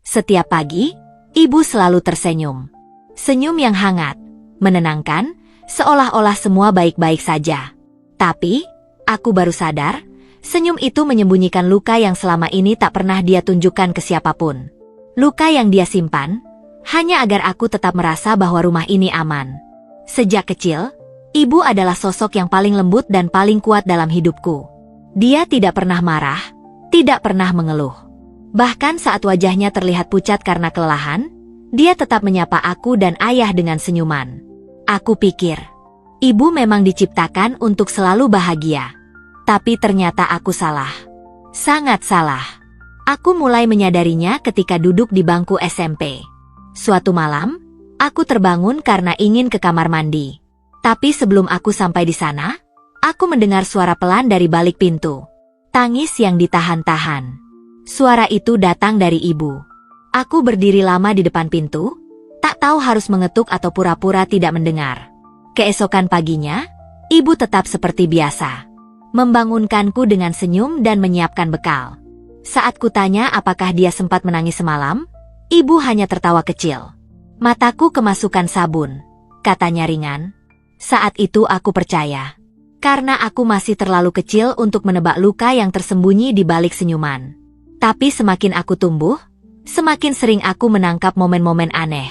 Setiap pagi, ibu selalu tersenyum. Senyum yang hangat, menenangkan, seolah-olah semua baik-baik saja. Tapi, aku baru sadar, senyum itu menyembunyikan luka yang selama ini tak pernah dia tunjukkan ke siapapun. Luka yang dia simpan, hanya agar aku tetap merasa bahwa rumah ini aman. Sejak kecil, ibu adalah sosok yang paling lembut dan paling kuat dalam hidupku. Dia tidak pernah marah, tidak pernah mengeluh. Bahkan saat wajahnya terlihat pucat karena kelelahan, dia tetap menyapa aku dan ayah dengan senyuman. Aku pikir, ibu memang diciptakan untuk selalu bahagia. Tapi ternyata aku salah. Sangat salah. Aku mulai menyadarinya ketika duduk di bangku SMP. Suatu malam, aku terbangun karena ingin ke kamar mandi. Tapi sebelum aku sampai di sana, aku mendengar suara pelan dari balik pintu. Tangis yang ditahan-tahan. Suara itu datang dari ibu. Aku berdiri lama di depan pintu, tak tahu harus mengetuk atau pura-pura tidak mendengar. Keesokan paginya, ibu tetap seperti biasa. Membangunkanku dengan senyum dan menyiapkan bekal. Saat kutanya apakah dia sempat menangis semalam, ibu hanya tertawa kecil. Mataku kemasukan sabun, katanya ringan. Saat itu aku percaya. Karena aku masih terlalu kecil untuk menebak luka yang tersembunyi di balik senyuman. Tapi semakin aku tumbuh, semakin sering aku menangkap momen-momen aneh.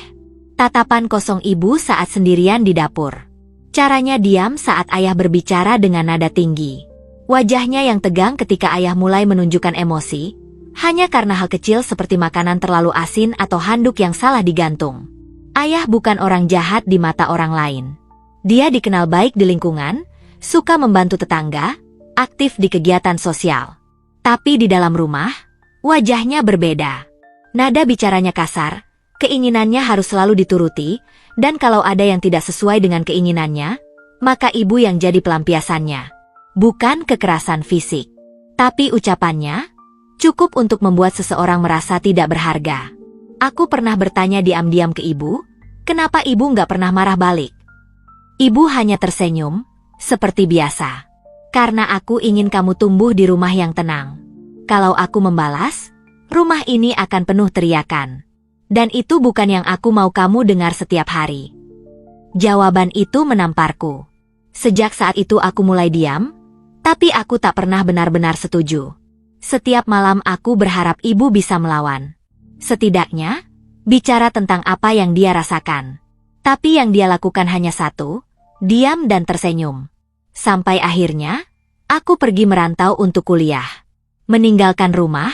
Tatapan kosong ibu saat sendirian di dapur. Caranya diam saat ayah berbicara dengan nada tinggi. Wajahnya yang tegang ketika ayah mulai menunjukkan emosi, hanya karena hal kecil seperti makanan terlalu asin atau handuk yang salah digantung. Ayah bukan orang jahat di mata orang lain. Dia dikenal baik di lingkungan, suka membantu tetangga, aktif di kegiatan sosial. Tapi di dalam rumah, wajahnya berbeda. Nada bicaranya kasar, keinginannya harus selalu dituruti, dan kalau ada yang tidak sesuai dengan keinginannya, maka ibu yang jadi pelampiasannya. Bukan kekerasan fisik, tapi ucapannya cukup untuk membuat seseorang merasa tidak berharga. Aku pernah bertanya diam-diam ke ibu, kenapa ibu nggak pernah marah balik? Ibu hanya tersenyum, seperti biasa. Karena aku ingin kamu tumbuh di rumah yang tenang. Kalau aku membalas, rumah ini akan penuh teriakan. Dan itu bukan yang aku mau kamu dengar setiap hari. Jawaban itu menamparku. Sejak saat itu aku mulai diam, tapi aku tak pernah benar-benar setuju. Setiap malam aku berharap ibu bisa melawan. Setidaknya, bicara tentang apa yang dia rasakan. Tapi yang dia lakukan hanya satu, diam dan tersenyum. Sampai akhirnya, aku pergi merantau untuk kuliah. Meninggalkan rumah,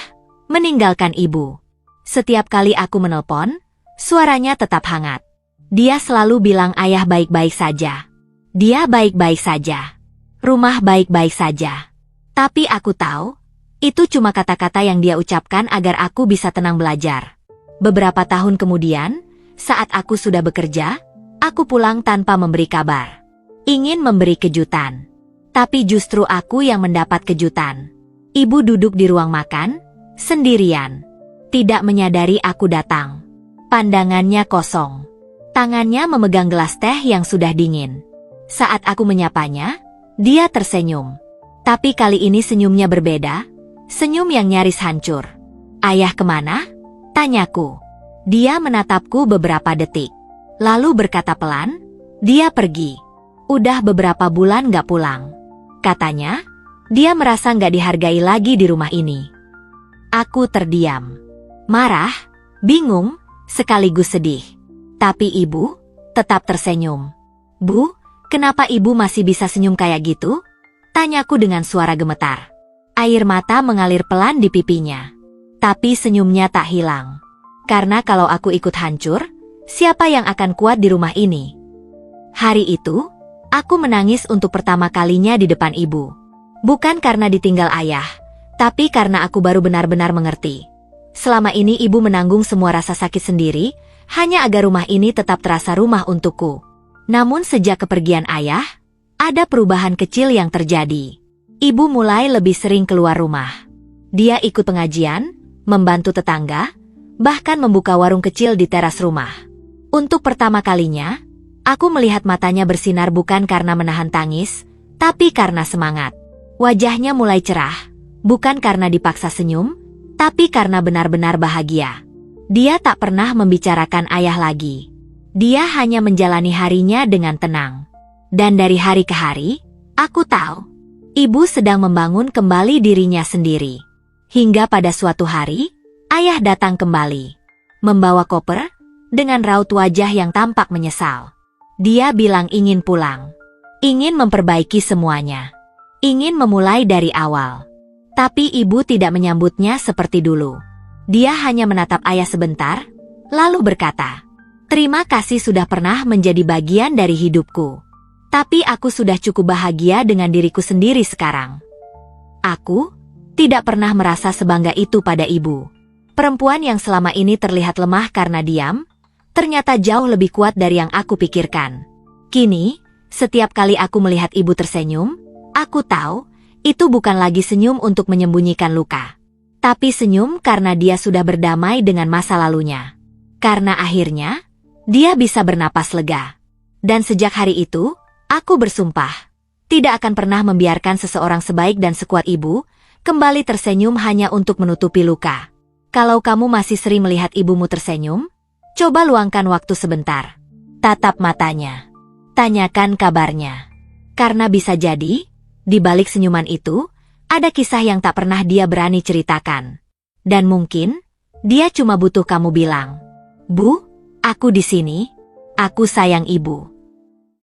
meninggalkan ibu. Setiap kali aku menelpon, suaranya tetap hangat. Dia selalu bilang ayah baik-baik saja. Dia baik-baik saja. Rumah baik-baik saja. Tapi aku tahu, itu cuma kata-kata yang dia ucapkan agar aku bisa tenang belajar. Beberapa tahun kemudian, saat aku sudah bekerja, aku pulang tanpa memberi kabar. Ingin memberi kejutan. Tapi justru aku yang mendapat kejutan. Ibu duduk di ruang makan, sendirian. Tidak menyadari aku datang. Pandangannya kosong. Tangannya memegang gelas teh yang sudah dingin. Saat aku menyapanya, dia tersenyum. Tapi kali ini senyumnya berbeda, senyum yang nyaris hancur. Ayah kemana? Tanyaku. Dia menatapku beberapa detik. Lalu berkata pelan, dia pergi. Udah beberapa bulan gak pulang. Katanya, dia merasa gak dihargai lagi di rumah ini. Aku terdiam. Marah, bingung, sekaligus sedih. Tapi ibu tetap tersenyum. Bu, kenapa ibu masih bisa senyum kayak gitu? Tanyaku dengan suara gemetar. Air mata mengalir pelan di pipinya. Tapi senyumnya tak hilang. Karena kalau aku ikut hancur, siapa yang akan kuat di rumah ini? Hari itu, aku menangis untuk pertama kalinya di depan ibu. Bukan karena ditinggal ayah, tapi karena aku baru benar-benar mengerti. Selama ini ibu menanggung semua rasa sakit sendiri, hanya agar rumah ini tetap terasa rumah untukku. Namun sejak kepergian ayah, ada perubahan kecil yang terjadi. Ibu mulai lebih sering keluar rumah. Dia ikut pengajian, membantu tetangga, bahkan membuka warung kecil di teras rumah. Untuk pertama kalinya, aku melihat matanya bersinar bukan karena menahan tangis, tapi karena semangat. Wajahnya mulai cerah, bukan karena dipaksa senyum, tapi karena benar-benar bahagia. Dia tak pernah membicarakan ayah lagi. Dia hanya menjalani harinya dengan tenang. Dan dari hari ke hari, aku tahu, ibu sedang membangun kembali dirinya sendiri. Hingga pada suatu hari, ayah datang kembali. Membawa koper, dengan raut wajah yang tampak menyesal. Dia bilang ingin pulang. Ingin memperbaiki semuanya. Ingin memulai dari awal. Tapi ibu tidak menyambutnya seperti dulu. Dia hanya menatap ayah sebentar, lalu berkata, "Terima kasih sudah pernah menjadi bagian dari hidupku. Tapi aku sudah cukup bahagia dengan diriku sendiri sekarang." Aku tidak pernah merasa sebangga itu pada ibu. Perempuan yang selama ini terlihat lemah karena diam, ternyata jauh lebih kuat dari yang aku pikirkan. Kini, setiap kali aku melihat ibu tersenyum, aku tahu, itu bukan lagi senyum untuk menyembunyikan luka. Tapi senyum karena dia sudah berdamai dengan masa lalunya. Karena akhirnya, dia bisa bernapas lega. Dan sejak hari itu, aku bersumpah, tidak akan pernah membiarkan seseorang sebaik dan sekuat ibu, kembali tersenyum hanya untuk menutupi luka. Kalau kamu masih sering melihat ibumu tersenyum, coba luangkan waktu sebentar. Tatap matanya. Tanyakan kabarnya. Karena bisa jadi, di balik senyuman itu, ada kisah yang tak pernah dia berani ceritakan. Dan mungkin, dia cuma butuh kamu bilang, "Bu, aku di sini. Aku sayang ibu."